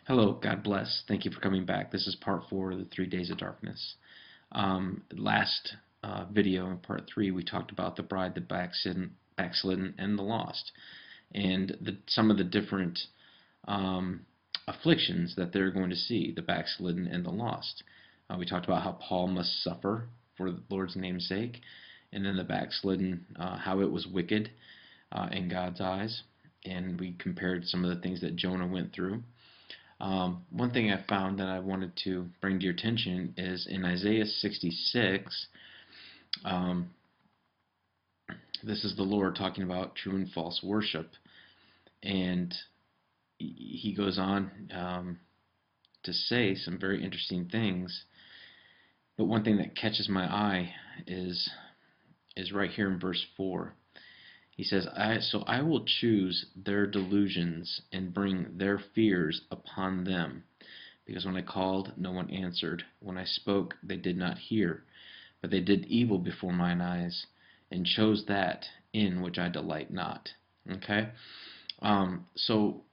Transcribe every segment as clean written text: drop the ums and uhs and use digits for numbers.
Hello, God bless. Thank you for coming back. This is part 4 of the 3 Days of Darkness. Last video in part 3, we talked about the bride, the backslidden, and the lost, and some of the different afflictions that they're going to see, the backslidden and the lost. We talked about how Paul must suffer for the Lord's name's sake, and then the backslidden, how it was wicked in God's eyes, and we compared some of the things that Jonah went through. One thing I found that I wanted to bring to your attention is in Isaiah 66, this is the Lord talking about true and false worship, and he goes on to say some very interesting things. But one thing that catches my eye is right here in verse 4. He says, So I will choose their delusions and bring their fears upon them. Because when I called, no one answered. When I spoke, they did not hear. But they did evil before mine eyes, and chose that in which I delight not. Okay? So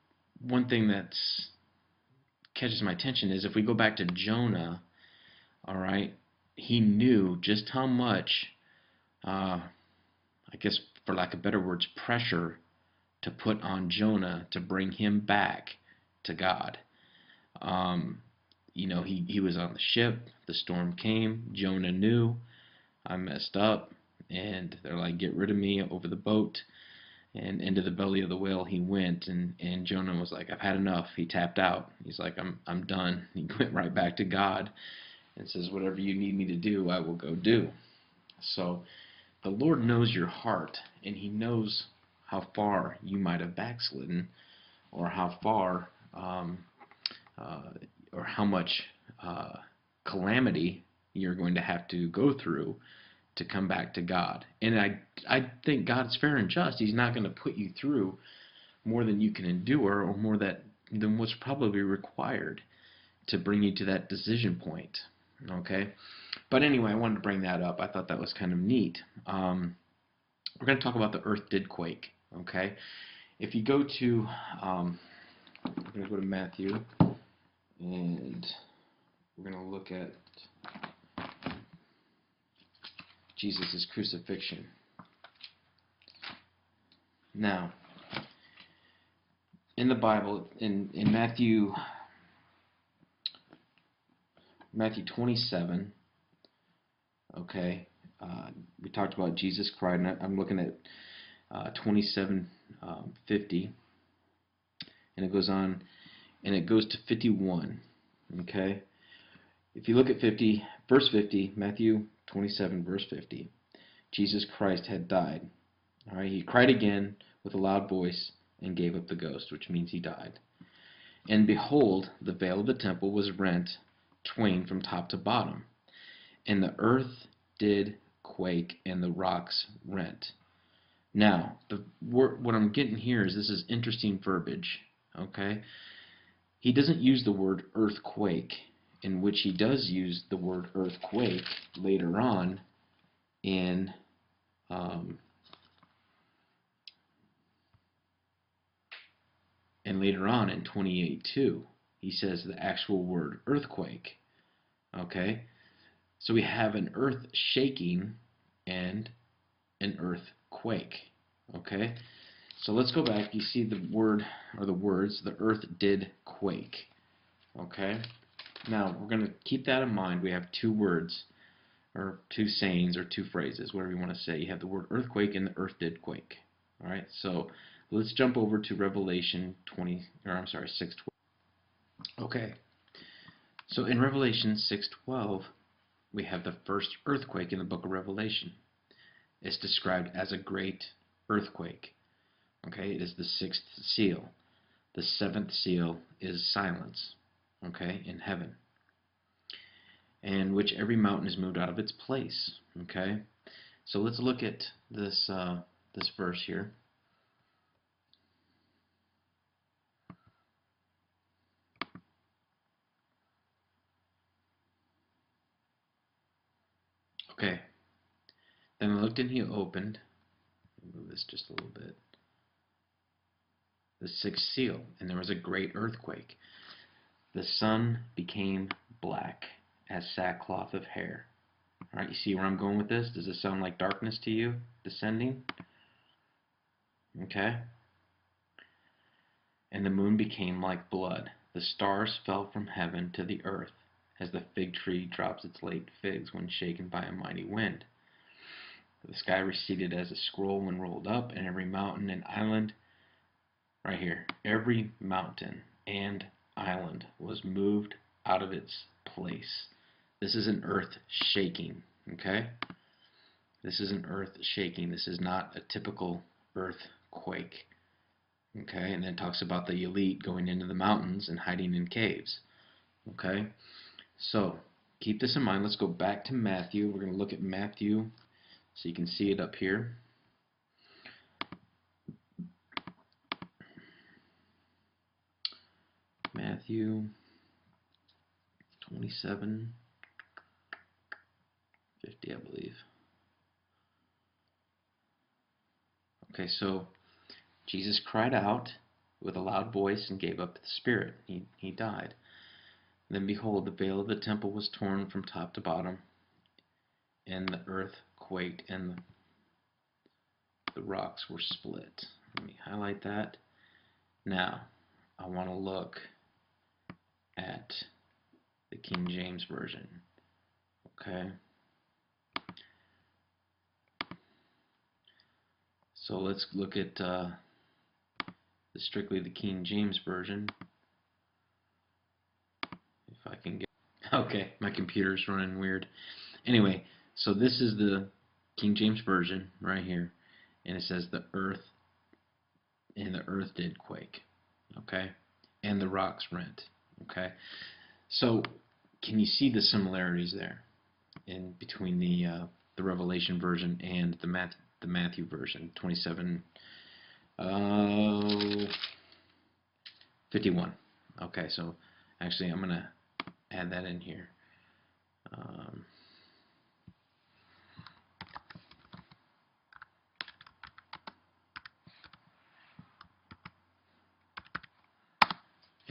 one thing that catches my attention is if we go back to Jonah, all right, he knew just how much, I guess for lack of better words, pressure to put on Jonah to bring him back to God. He was on the ship, the storm came, Jonah knew, I messed up, and they're like, get rid of me over the boat, and into the belly of the whale he went, and Jonah was like, I've had enough. He tapped out. He's like, I'm done. He went right back to God and says, whatever you need me to do, I will go do. So the Lord knows your heart, and He knows how far you might have backslidden, or how far, or how much calamity you're going to have to go through to come back to God. And I think God's fair and just. He's not going to put you through more than you can endure, or more than what's probably required to bring you to that decision point. Okay? But anyway, I wanted to bring that up. I thought that was kind of neat. We're going to talk about the earth did quake. Okay? If you go to, we're going to go to Matthew, and we're going to look at Jesus' crucifixion. Now, in the Bible, in Matthew 27, okay, we talked about Jesus cried, and I'm looking at 27:50, and it goes on, and it goes to 51, okay? If you look at verse 50, Matthew 27, verse 50, Jesus Christ had died. All right, he cried again with a loud voice and gave up the ghost, which means he died. And behold, the veil of the temple was rent twain from top to bottom, and the earth did quake, and the rocks rent. Now, what I'm getting here is this is interesting verbiage, okay? He doesn't use the word earthquake, in which he does use the word earthquake later on in and later on in 28:2. He says the actual word earthquake. Okay? So we have an earth shaking and an earthquake. Okay? So let's go back. You see the word, or the words, the earth did quake. Okay? Now, we're going to keep that in mind. We have two words, or two sayings, or two phrases, whatever you want to say. You have the word earthquake and the earth did quake. All right? So let's jump over to Revelation 6:12. Okay. So in Revelation 6:12, we have the first earthquake in the book of Revelation. It's described as a great earthquake. Okay, it is the sixth seal. The seventh seal is silence, okay, in heaven, and which every mountain is moved out of its place. Okay, so let's look at this this verse here. Okay, then I looked and he opened. Move this just a little bit. The sixth seal, and there was a great earthquake. The sun became black as sackcloth of hair. All right, you see where I'm going with this? Does it sound like darkness to you, descending? Okay. And the moon became like blood. The stars fell from heaven to the earth, as the fig tree drops its late figs when shaken by a mighty wind. The sky receded as a scroll when rolled up, and every mountain and island, right here, every mountain and island was moved out of its place. This is an earth shaking, okay? This is an earth shaking. This is not a typical earthquake. Okay, and then talks about the elite going into the mountains and hiding in caves. Okay, so keep this in mind. Let's go back to Matthew. We're going to look at Matthew so you can see it up here. Matthew 27:50, I believe. Okay, so Jesus cried out with a loud voice and gave up the spirit. He died. Then behold, the veil of the temple was torn from top to bottom, and the earth quaked, and the rocks were split. Let me highlight that. Now, I want to look at the King James Version. Okay. So let's look at strictly the King James Version. If I can get... Okay, my computer's running weird. Anyway, so this is the King James Version right here. And it says the earth did quake. Okay? And the rocks rent. Okay? So can you see the similarities there in between the Revelation version and the Matthew version, 27:51. Okay, so actually I'm gonna add that in here.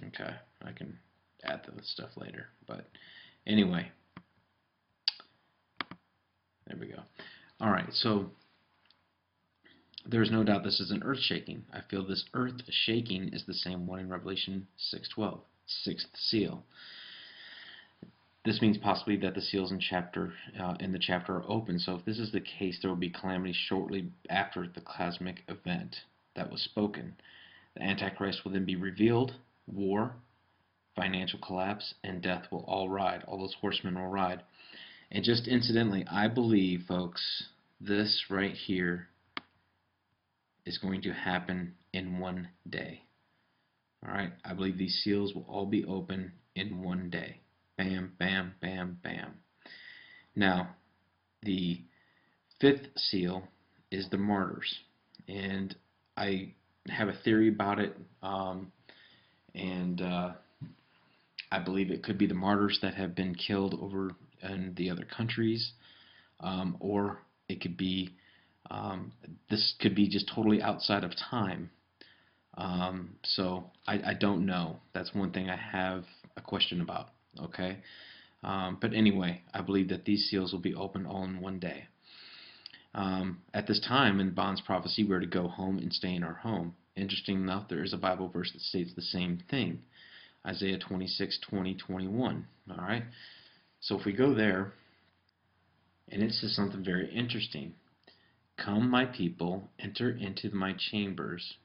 Okay, I can add the stuff later, but anyway, there we go. All right, so there's no doubt this is an earth shaking. I feel this earth shaking is the same one in Revelation 6:12, sixth seal. This means possibly that the seals in the chapter are open. So if this is the case, there will be calamity shortly after the cosmic event that was spoken. The Antichrist will then be revealed. War, financial collapse, and death will all ride. All those horsemen will ride. And just incidentally, I believe, folks, this right here is going to happen in one day. All right, I believe these seals will all be open in one day. Bam, bam, bam, bam. Now, the fifth seal is the martyrs, and I have a theory about it, and I believe it could be the martyrs that have been killed over in the other countries, or it could be this could be just totally outside of time. So I don't know. That's one thing I have a question about. Okay, but anyway, I believe that these seals will be open all in one day. At this time in Bond's prophecy, we're to go home and stay in our home. Interesting enough, there is a Bible verse that states the same thing. Isaiah 26:20-21. All right, so if we go there, and it says something very interesting. Come, my people, enter into my chambers.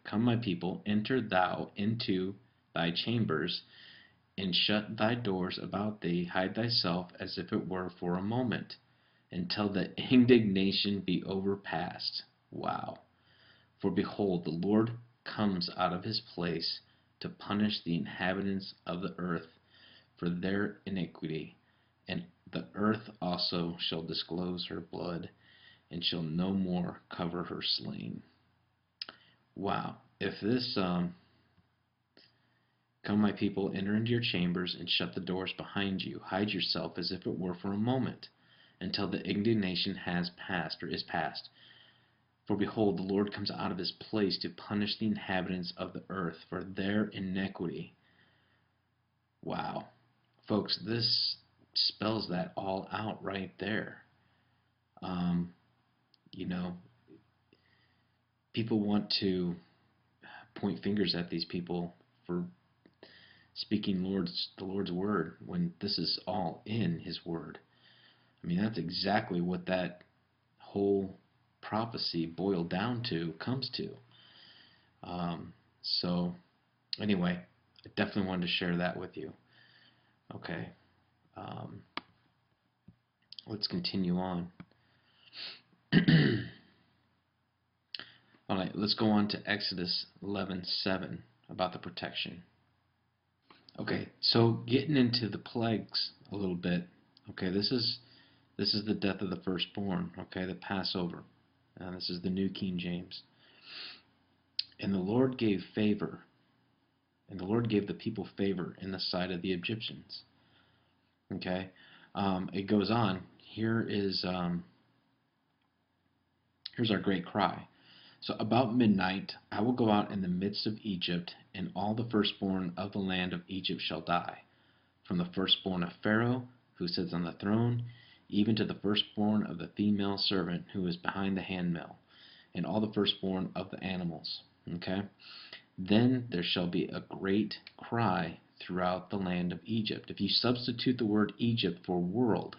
Come, my people, enter thou into thy chambers, and shut thy doors about thee. Hide thyself as if it were for a moment, until the indignation be overpast. Wow. For behold, the Lord comes out of his place to punish the inhabitants of the earth for their iniquity, and the earth also shall disclose her blood, and shall no more cover her slain. Wow. If this, come my people, enter into your chambers, and shut the doors behind you. Hide yourself as if it were for a moment, until the indignation has passed, or is past. For behold, the Lord comes out of his place to punish the inhabitants of the earth for their iniquity. Wow. Folks, this spells that all out right there. Um, you know, people want to point fingers at these people for speaking the Lord's word when this is all in His word. I mean, that's exactly what that whole prophecy boiled down to comes to. So anyway, I definitely wanted to share that with you. Okay, um, let's continue on. All right, let's go on to Exodus 11:7 about the protection. Okay, so getting into the plagues a little bit. Okay, this is the death of the firstborn. Okay, the Passover. This is the New King James. And the Lord gave favor, and the Lord gave the people favor in the sight of the Egyptians. Okay, it goes on. Here's our great cry. So about midnight I will go out in the midst of Egypt, and all the firstborn of the land of Egypt shall die, from the firstborn of Pharaoh, who sits on the throne, even to the firstborn of the female servant who is behind the handmill, and all the firstborn of the animals. Okay? Then there shall be a great cry throughout the land of Egypt. If you substitute the word Egypt for world,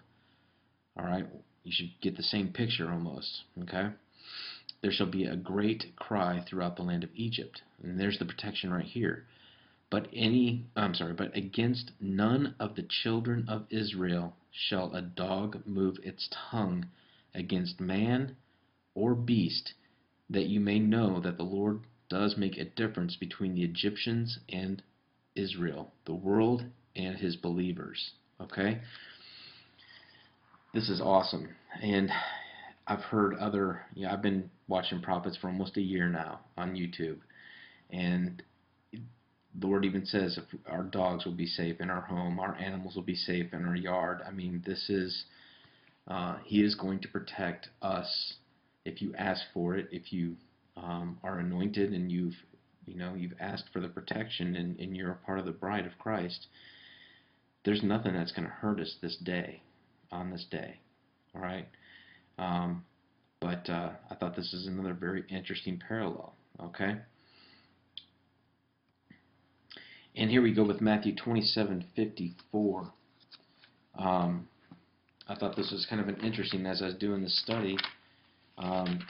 all right, you should get the same picture almost. Okay? There shall be a great cry throughout the land of Egypt. And there's the protection right here. But against none of the children of Israel shall a dog move its tongue against man or beast, that you may know that the Lord does make a difference between the Egyptians and Israel, the world and His believers. Okay? This is awesome. And I've heard I've been watching prophets for almost a year now on YouTube. And the Lord even says if our dogs will be safe in our home, our animals will be safe in our yard. I mean, He is going to protect us if you ask for it. If you are anointed and you've asked for the protection and you're a part of the bride of Christ, there's nothing that's going to hurt us on this day. All right. But I thought this is another very interesting parallel. Okay. And here we go with Matthew 27:54. I thought this was kind of an interesting as I was doing this study.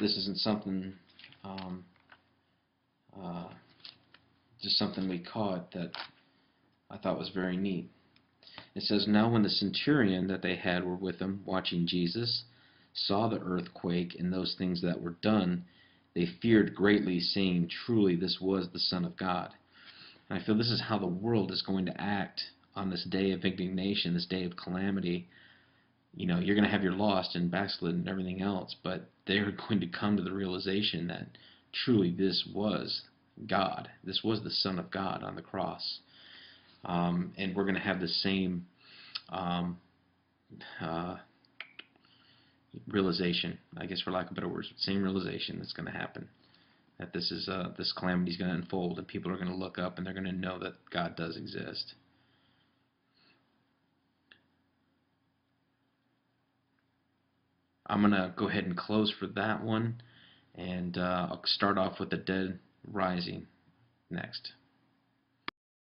This isn't something, um, uh, just something we caught that I thought was very neat. It says, "Now when the centurion that they had were with him, watching Jesus, saw the earthquake and those things that were done, they feared greatly, saying, Truly this was the Son of God." And I feel this is how the world is going to act on this day of indignation, this day of calamity. You're going to have your lost and backslid and everything else, but they're going to come to the realization that truly this was God. This was the Son of God on the cross. And we're going to have the same uh, realization, I guess for lack of better words, same realization that's going to happen. That this calamity is going to unfold, and people are going to look up and they're going to know that God does exist. I'm going to go ahead and close for that one, and I'll start off with the dead rising next.